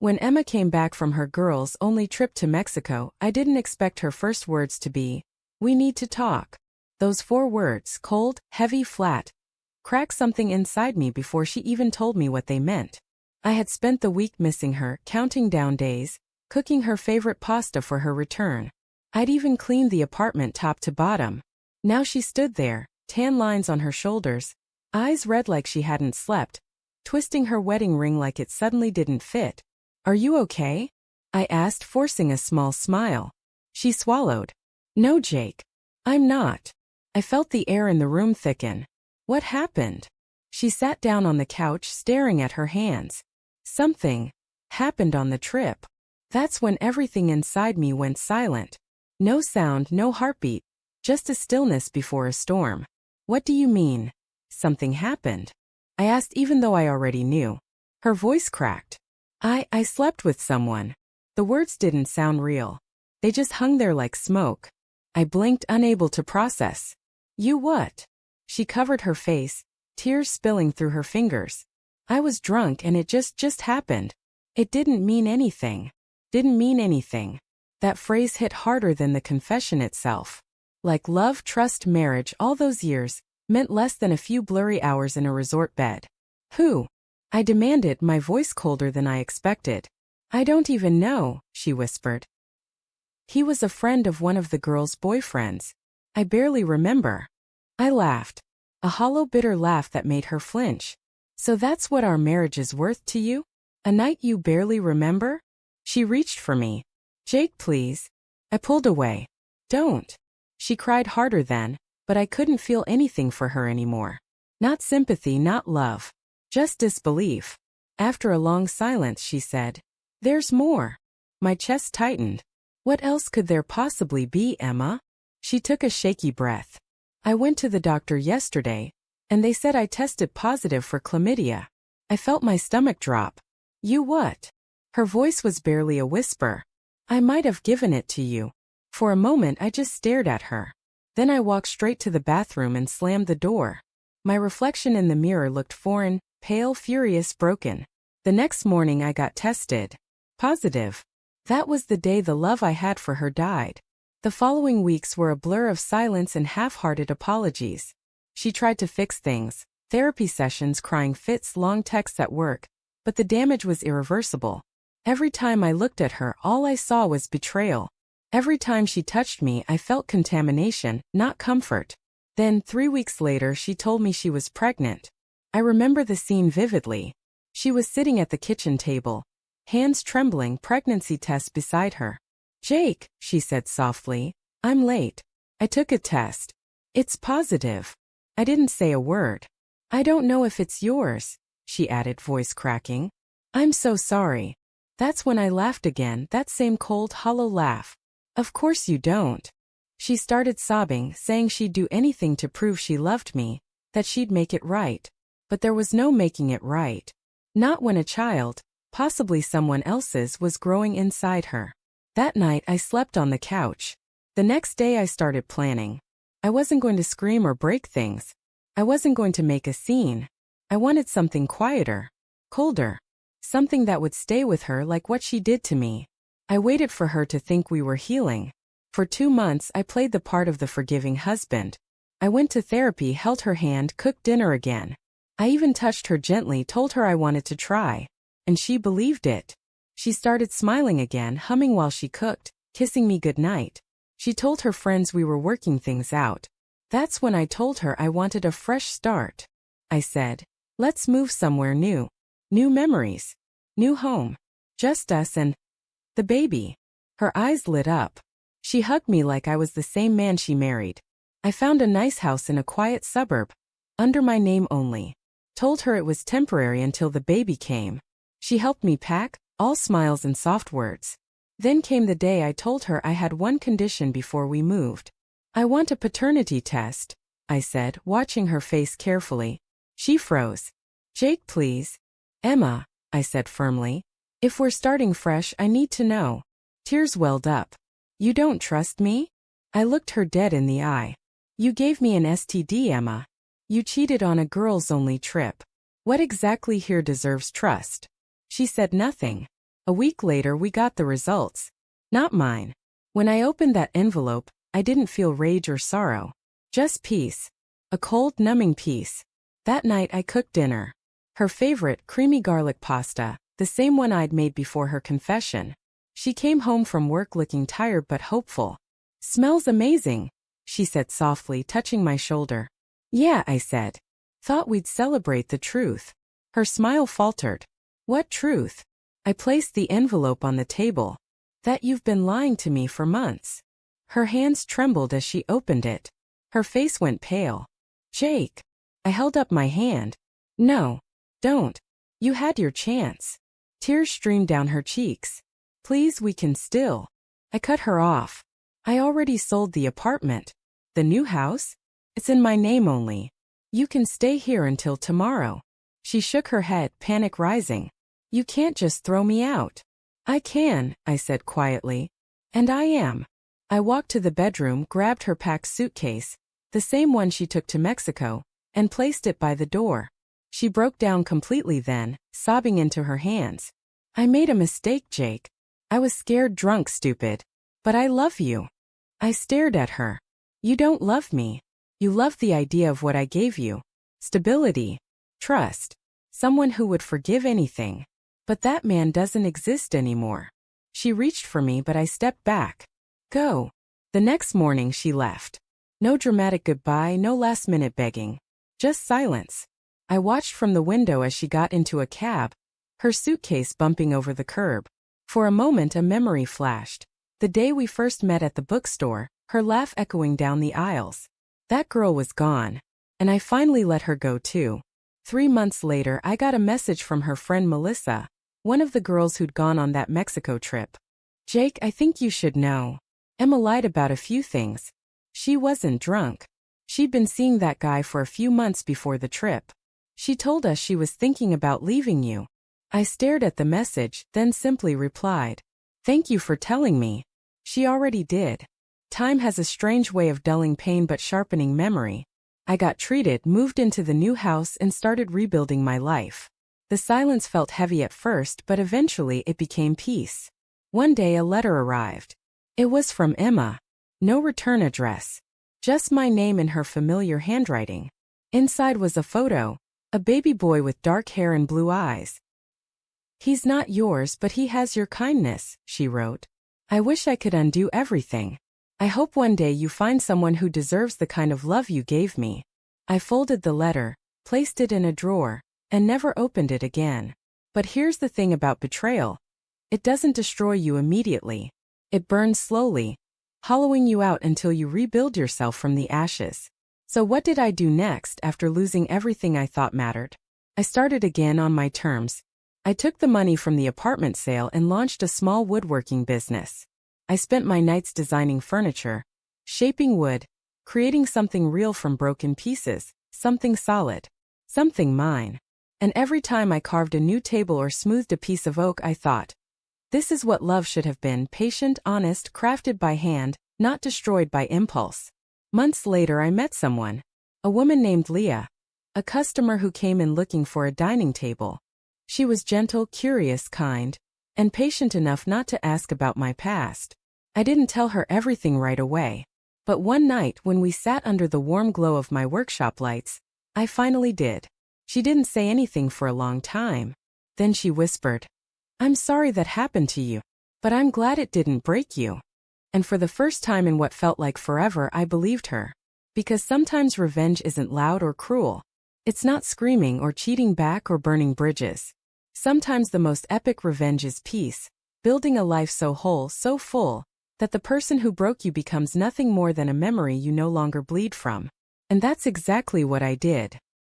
When Emma came back from her girls-only trip to Mexico, I didn't expect her first words to be, "We need to talk." Those 4 words, cold, heavy, flat, cracked something inside me before she even told me what they meant. I had spent the week missing her, counting down days, cooking her favorite pasta for her return. I'd even cleaned the apartment top to bottom. Now she stood there, tan lines on her shoulders, eyes red like she hadn't slept, twisting her wedding ring like it suddenly didn't fit. "Are you okay?" I asked, forcing a small smile. She swallowed. "No, Jake. I'm not." I felt the air in the room thicken. "What happened?" She sat down on the couch, staring at her hands. "Something happened on the trip." That's when everything inside me went silent. No sound, no heartbeat, just a stillness before a storm. "What do you mean? Something happened?" I asked, even though I already knew. Her voice cracked. I slept with someone." The words didn't sound real. They just hung there like smoke. I blinked, unable to process. "You what?" She covered her face, tears spilling through her fingers. "I was drunk and it just happened. It didn't mean anything." Didn't mean anything. That phrase hit harder than the confession itself. Like love, trust, marriage, all those years, meant less than a few blurry hours in a resort bed. "Who?" I demanded, my voice colder than I expected. "I don't even know," she whispered. "He was a friend of one of the girls' boyfriends. I barely remember." I laughed. A hollow, bitter laugh that made her flinch. "So that's what our marriage is worth to you? A night you barely remember?" She reached for me. "Jake, please." I pulled away. "Don't." She cried harder then, but I couldn't feel anything for her anymore. Not sympathy, not love. Just disbelief. After a long silence, she said, "There's more." My chest tightened. "What else could there possibly be, Emma?" She took a shaky breath. "I went to the doctor yesterday, and they said I tested positive for chlamydia." I felt my stomach drop. "You what?" Her voice was barely a whisper. "I might have given it to you." For a moment I just stared at her. Then I walked straight to the bathroom and slammed the door. My reflection in the mirror looked foreign, pale, furious, broken. The next morning I got tested. Positive. That was the day the love I had for her died. The following weeks were a blur of silence and half-hearted apologies. She tried to fix things, therapy sessions, crying fits, long texts at work, but the damage was irreversible. Every time I looked at her, all I saw was betrayal. Every time she touched me, I felt contamination, not comfort. Then, 3 weeks later, she told me she was pregnant. I remember the scene vividly. She was sitting at the kitchen table, hands trembling, pregnancy test beside her. "Jake," she said softly, "I'm late. I took a test. It's positive." I didn't say a word. "I don't know if it's yours," she added, voice cracking. "I'm so sorry." That's when I laughed again, that same cold, hollow laugh. "Of course you don't." She started sobbing, saying she'd do anything to prove she loved me, that she'd make it right. But there was no making it right. Not when a child, possibly someone else's, was growing inside her. That night I slept on the couch. The next day I started planning. I wasn't going to scream or break things. I wasn't going to make a scene. I wanted something quieter, colder, something that would stay with her like what she did to me. I waited for her to think we were healing. For 2 months I played the part of the forgiving husband. I went to therapy, held her hand, cooked dinner again. I even touched her gently, told her I wanted to try. And she believed it. She started smiling again, humming while she cooked, kissing me goodnight. She told her friends we were working things out. That's when I told her I wanted a fresh start. I said, "Let's move somewhere new. New memories. New home. Just us and the baby." Her eyes lit up. She hugged me like I was the same man she married. I found a nice house in a quiet suburb, under my name only. Told her it was temporary until the baby came. She helped me pack, all smiles and soft words. Then came the day I told her I had one condition before we moved. "I want a paternity test," I said, watching her face carefully. She froze. "Jake, please." "Emma," I said firmly. "If we're starting fresh, I need to know." Tears welled up. "You don't trust me?" I looked her dead in the eye. "You gave me an STD, Emma. You cheated on a girls-only trip. What exactly here deserves trust?" She said nothing. A week later we got the results. Not mine. When I opened that envelope, I didn't feel rage or sorrow. Just peace. A cold, numbing peace. That night I cooked dinner. Her favorite, creamy garlic pasta, the same one I'd made before her confession. She came home from work looking tired but hopeful. "Smells amazing," she said softly, touching my shoulder. "Yeah," I said. "Thought we'd celebrate the truth." Her smile faltered. "What truth?" I placed the envelope on the table. "That you've been lying to me for months." Her hands trembled as she opened it. Her face went pale. "Jake." I held up my hand. "No. Don't. You had your chance." Tears streamed down her cheeks. "Please, we can still." I cut her off. "I already sold the apartment." "The new house?" "It's in my name only. You can stay here until tomorrow." She shook her head, panic rising. "You can't just throw me out." "I can," I said quietly. "And I am." I walked to the bedroom, grabbed her packed suitcase, the same one she took to Mexico, and placed it by the door. She broke down completely then, sobbing into her hands. "I made a mistake, Jake. I was scared drunk, stupid. But I love you." I stared at her. "You don't love me. You love the idea of what I gave you. Stability. Trust. Someone who would forgive anything. But that man doesn't exist anymore." She reached for me, but I stepped back. "Go." The next morning she left. No dramatic goodbye, no last-minute begging. Just silence. I watched from the window as she got into a cab, her suitcase bumping over the curb. For a moment a memory flashed. The day we first met at the bookstore, her laugh echoing down the aisles. That girl was gone. And I finally let her go too. 3 months later I got a message from her friend Melissa, one of the girls who'd gone on that Mexico trip. "Jake, I think you should know. Emma lied about a few things. She wasn't drunk. She'd been seeing that guy for a few months before the trip. She told us she was thinking about leaving you." I stared at the message, then simply replied, "Thank you for telling me." She already did. Time has a strange way of dulling pain but sharpening memory. I got treated, moved into the new house, and started rebuilding my life. The silence felt heavy at first, but eventually it became peace. One day a letter arrived. It was from Emma. No return address. Just my name in her familiar handwriting. Inside was a photo. A baby boy with dark hair and blue eyes. "He's not yours, but he has your kindness," she wrote. "I wish I could undo everything. I hope one day you find someone who deserves the kind of love you gave me." I folded the letter, placed it in a drawer, and never opened it again. But here's the thing about betrayal. It doesn't destroy you immediately. It burns slowly, hollowing you out until you rebuild yourself from the ashes. So what did I do next after losing everything I thought mattered? I started again on my terms. I took the money from the apartment sale and launched a small woodworking business. I spent my nights designing furniture, shaping wood, creating something real from broken pieces, something solid, something mine. And every time I carved a new table or smoothed a piece of oak, I thought, this is what love should have been: patient, honest, crafted by hand, not destroyed by impulse. Months later I met someone, a woman named Leah, a customer who came in looking for a dining table. She was gentle, curious, kind, and patient enough not to ask about my past. I didn't tell her everything right away. But one night when we sat under the warm glow of my workshop lights, I finally did. She didn't say anything for a long time. Then she whispered, "I'm sorry that happened to you, but I'm glad it didn't break you." And for the first time in what felt like forever, I believed her. Because sometimes revenge isn't loud or cruel. It's not screaming or cheating back or burning bridges. Sometimes the most epic revenge is peace, building a life so whole, so full, that the person who broke you becomes nothing more than a memory you no longer bleed from. And that's exactly what I did.